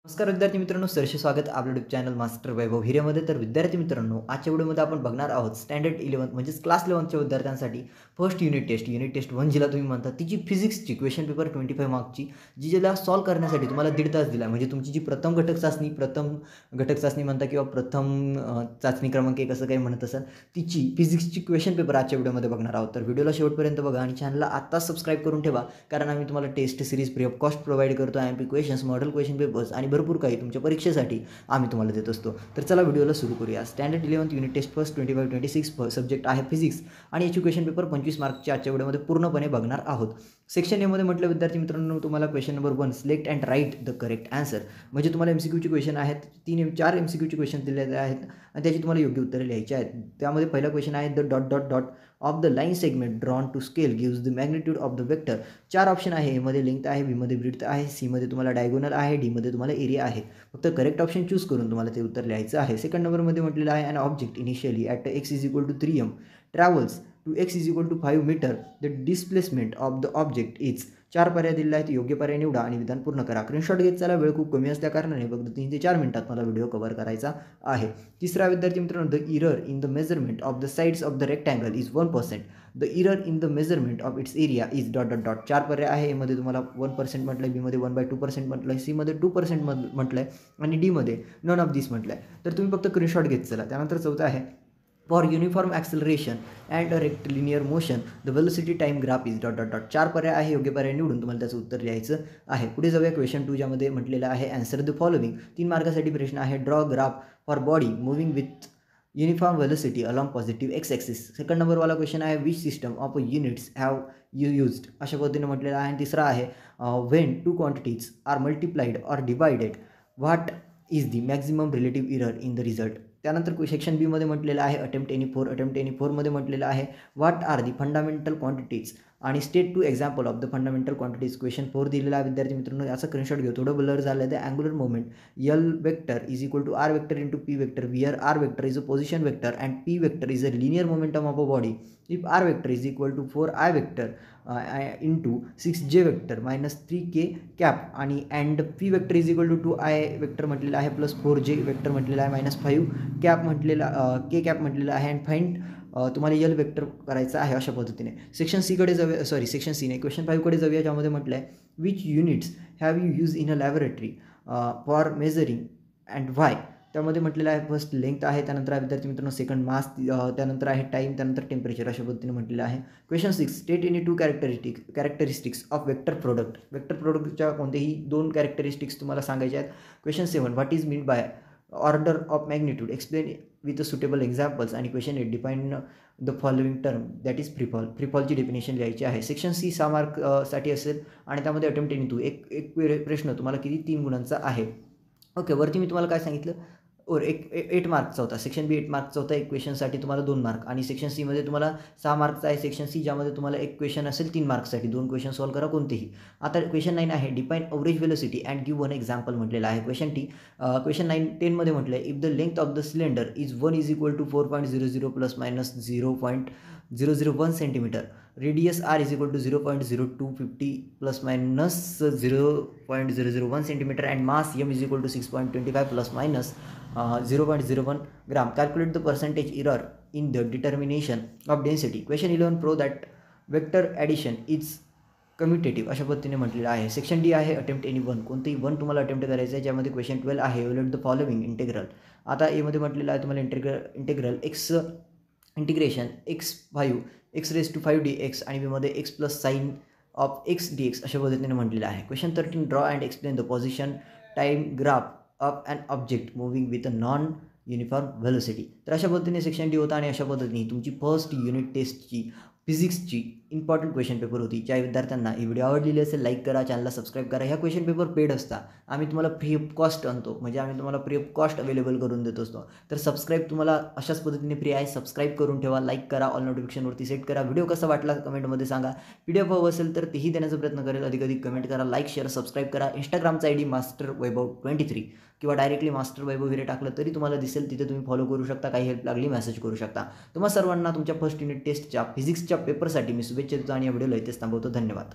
नमस्कार विद्यार्थी मित्रांनो, सरसे स्वागत आपल्या यूट्यूब चॅनल मास्टर वैभव हिरेमध्ये. तर विद्यार्थी मित्रांनो, आजच्या व्हिडिओमध्ये आपण बघणार आहोत स्टँडर्ड 11 म्हणजेच क्लास 11च्या विद्यार्थ्यांसाठी फर्स्ट युनिट टेस्ट 1 जिला तुम्ही म्हणता तिची फिजिक्सची क्वेश्चन पेपर 25 मार्कची जिला सॉल्व करण्यासाठी तुम्हाला 1.5 तास दिला. म्हणजे तुमची जी प्रथम घटक चाचणी म्हणता किंवा प्रथम चाचणी क्रमांक 1 असं काही म्हणत असाल, तिची फिजिक्सची क्वेश्चन पेपर आजच्या व्हिडिओमध्ये बघणार आहोत. तर व्हिडिओला शेवटपर्यंत बघा आणि चॅनलला आत्ताच सबस्क्राईब करून ठेवा, कारण आम्ही तुम्हाला test series free of cost provide करतो. MP questions, model question papers आणि भरपूर काही तुमच्या परीक्षेसाठी आम्ही तुम्हाला देत असतो. तर चला व्हिडिओला सुरू करूया. Standard 11 unit test first 25-26 subject आहे फिजिक्स आणि याची क्वेश्चन पेपर 25 मार्कच्या आजच्या व्हिडिओमध्ये पूर्णपणे बघणार आहोत. सेक्शन एमध्ये म्हटलं विद्यार्थी मित्रांनो, तुम्हाला question number 1 select and write the correct answer. म्हणजे तुम्हाला MCQची क्वेश्चन आहेत, 4 MCQची क्वेश्चन दिलेले आहेत आणि त्याची तुम्हाला योग्य उत्तरे लिहायची आहेत. त्यामध्ये पहिला क्वेश्चन आहे the dot dot dot of the line segment drawn to scale gives the magnitude of the vector. 4 option आहे. एमध्ये लेंथ आहे, बीमध्ये ब्रीथ आहे, सीमध्ये तुम्हाला डायगोनल आहे, डीमध्ये तुम्हाला एरिया आहे. फक्त करेक्ट ऑप्शन चूज करून तुम्हाला ते उत्तर लिहायचं आहे. सेकंड नंबरमध्ये म्हटलेलं आहे an object initially at x = 3m travels to x = 5 metre the displacement of the object is. 4 पर्याय दिले आहेत. योग्य पर्याय निवडा आणि विधान पूर्ण करा. स्क्रीनशॉट घेत चला. वेळ खूप कमी असल्या कारणाने फक्त 3 ते 4 मिनिटात मला व्हिडिओ कव्हर करायचा आहे. तिसरा विद्यार्थी मित्रांनो, the error in the measurement of the sides of the rectangle is 1%. The error in the measurement of its area is dot dot dot. 4 पर्याय आहे. एमध्ये तुम्हाला 1% म्हटलं आहे, बीमध्ये 1/2% म्हटलं आहे, सीमध्ये 2% म्हटलं आहे आणि डीमध्ये नन ऑफ दिस म्हटलं आहे. तर तुम्ही फक्त स्क्रीनशॉट घेत चला. त्यानंतर चौथा आहे for uniform acceleration and a rectilinear motion the velocity time graph is dot dot dot. 4 पर्याय आहे. योग्य पर्याय निवडून तुम्हाला त्याचं उत्तर लिहायचं आहे. पुढे जाऊया क्वेश्चन 2 ज्यामध्ये म्हटलेलं आहे ॲन्सर द फॉलोविंग. 3 मार्कासाठी प्रश्न आहे draw graph for body moving with uniform velocity along positive x axis. Second नंबरवाला क्वेश्चन आहे which system of units have you used. अशा पद्धतीने म्हटलेलं आहे. आणि तिसरा आहे when 2 quantities are multiplied or divided what is the maximum relative error in the result. त्यानंतर सेक्शन बीमध्ये म्हटलेलं आहे अटेम्प्ट एनी 4मध्ये म्हटलेलं आहे what are the fundamental quantities आणि state 2 example of the fundamental quantities. Question 4 दिलेला आहे विद्यार्थी मित्रांनो. याचा स्क्रीनशॉट घेऊ. थोडं ब्लर झालं आहे. The angular moment L vector is equal to R vector into P vector where R vector is a position vector and P vector is a linear momentum of a body if R vector is equal to 4I vector into 6J vector -3K cap आणि and P vector is equal to 2I vector म्हटलेलं आहे plus 4J vector म्हटलेलं आहे -5 cap म्हटलेला K cap म्हटलेलं आहे and find तुम्हाला L vector करायचं आहे. अशा पद्धतीने सेक्शन सीकडे जाऊया. सेक्शन सी नाही, क्वेश्चन 5कडे जाऊया ज्यामध्ये म्हटलं आहे which units have you use in a laboratory for measuring and why. त्यामध्ये म्हटलेलं आहे फर्स्ट लेंथ आहे, त्यानंतर आहे विद्यार्थी मित्रांनो सेकंड मास, त्यानंतर आहे टाईम, त्यानंतर टेम्परेचर. अशा पद्धतीने म्हटलेलं आहे. Question 6 state any 2 characteristics of vector product. Vector प्रोडक्टच्या कोणतेही 2 कॅरेक्टरिस्टिक्स तुम्हाला सांगायचे आहेत. Question 7 what is mean by order of magnitude explain with suitable examples. आणि question 8 define the following term that is फ्रीफॉलची डेफिनेशन लिहायची आहे. सेक्शन सी 6 मार्कसाठी असेल आणि त्यामध्ये अटेम्प्ट एनी 2 एक प्रश्न तुम्हाला किती 3 गुणांचा आहे. ओके, वरती मी तुम्हाला काय सांगितलं और 8 मार्कचा होता. सेक्शन बी 8 मार्कचा होता. एक क्वेश्चनसाठी तुम्हाला 2 मार्क आणि सेक्शन सीमध्ये तुम्हाला 6 मार्कचा आहे. सेक्शन सी ज्यामध्ये तुम्हाला एक क्वेश्चन असेल 3 मार्कसाठी. 2 क्वेश्चन सॉल्व करा कोणतेही. आता क्वेश्चन 9 आहे define average velocity and give 1 example म्हटलेलं आहे. क्वेश्चन 10मध्ये म्हटलं आहे if the length of the cylinder is 1 = 4.00 ± 0.001 centimetre radius R = 0.0250 ± 0.001 centimetre and mass M = 6.25 ± 0.01 gram. Calculate the percentage error in the determination of density. Question 11 pro that vector addition is commutative. अशा पद्धतीने म्हटलेलं आहे. Section D आहे attempt any 1. कोणतेही 1 तुम्हाला attempt करायचं आहे. ज्यामध्ये क्वेश्चन 12 आहे एव्हल्युएट द फॉलोइंग इंटेग्रल. आता एमध्ये म्हटलेलं आहे तुम्हाला इंटिग्रेशन x5 x⁵dx आणि बीमध्ये x plus sine of x dx अशा पद्धतीने म्हटलेलं आहे. Question 13 draw and explain the position time graph of an object moving with a non uniform velocity. तर अशा पद्धतीने सेक्शन डी होता आणि अशा पद्धतीने तुमची फर्स्ट युनिट टेस्टची फिजिक्सची इम्पॉर्टंट क्वेश्चन पेपर होती. ज्या विद्यार्थ्यांना ही व्हिडिओ आवडलेली असेल लाईक करा, चॅनलला सबस्क्राईब करा. ह्या क्वेश्चन पेपर पेड असता. आम्ही तुम्हाला फ्री ऑफ कॉस्ट आणतो, म्हणजे आम्ही तुम्हाला फ्री ऑफ कॉस्ट अवेलेबल करून देत असतो. तर सबस्क्राईब तुम्हाला अशाच पद्धतीने फ्री आहे. सबस्क्राईब करून ठेवा, लाईक करा, ऑल नोटिफिकेशनवरती सेट करा. व्हिडिओ कसा वाटला कमेंटमध्ये सांगा. PDF हवं असेल तर तेही देण्याचा प्रयत्न करेल. अधिक कमेंट करा, लाईक शेअर सबस्क्राईब करा. इंस्टाग्रामचा ID मास्टर वैभव 23 किंवा डायरेक्टली मास्टर वैभव हिरे टाकलं तरी तुम्हाला दिसेल. तिथे तुम्ही फॉलो करू शकता. काही हेल्प लागली मेसेज करू शकता. तुम्हा सर्वांना तुमच्या फर्स्ट युनिट टेस्टच्या फिजिक्सच्या पेपरसाठी मी शुभेच्छा देतो आणि या व्हिडिओला इथेच थांबवतो. धन्यवाद.